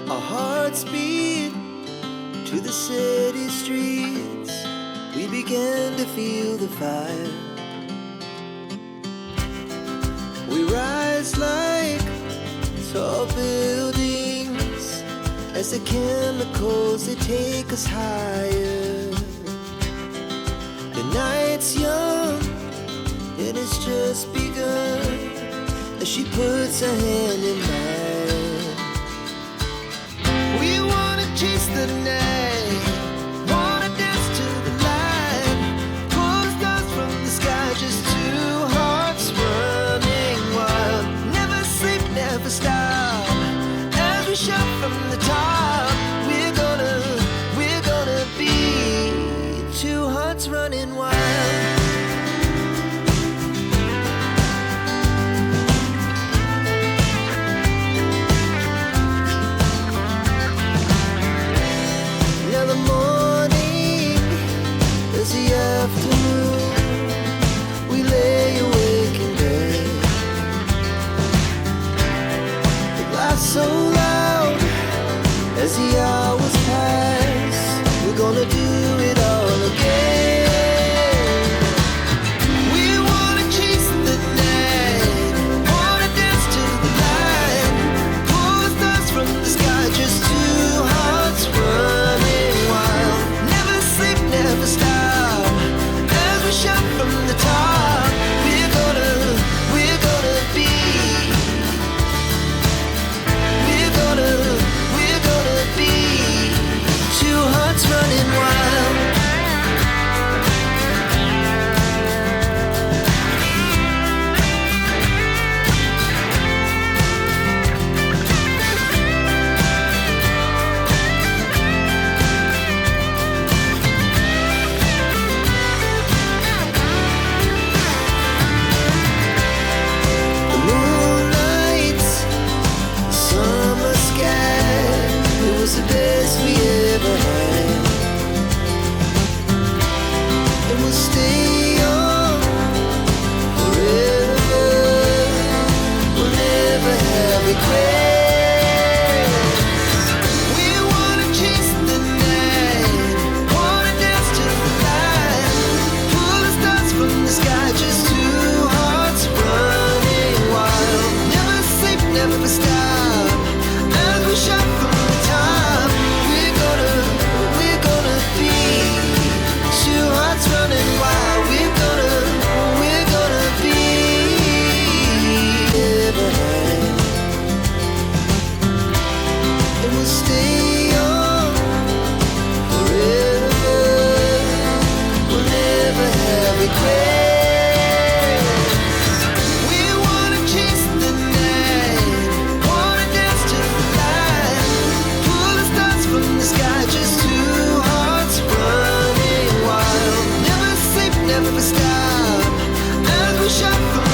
Our hearts beat to the city streets. We began to feel the fire. We rise like tall buildings as the chemicals, they take us higher. The night's young and it's just begun as she puts her hand in mine. We wanna chase the night, wanna dance to the light, pull the stars from the sky, just two hearts running wild. Never sleep, never stop, as we shout from the top. We're gonna be two hearts running wild. Afternoon, we lay awake in bed. The glass so loud as the hours pass. We're gonna do it all again. We wanna chase the night, wanna dance to the light, pull the stars from the sky, just two hearts running wild. Never sleep, never stop, shout from the top. We're gonna be. We're gonna be two hearts running wild. The best we ever had, and we'll stay on forever. We'll never have regrets. We wanna chase the night, wanna dance to the light, pull the stars from the sky, just two hearts running wild. Never sleep, never stop, as we shout from the top. Running wild, we're gonna be ever had, and we'll stay on forever. We'll never have regrets. We wanna chase the night, wanna dance to the light, pull the stars from the sky, just two hearts running wild. Never stop, as we shout from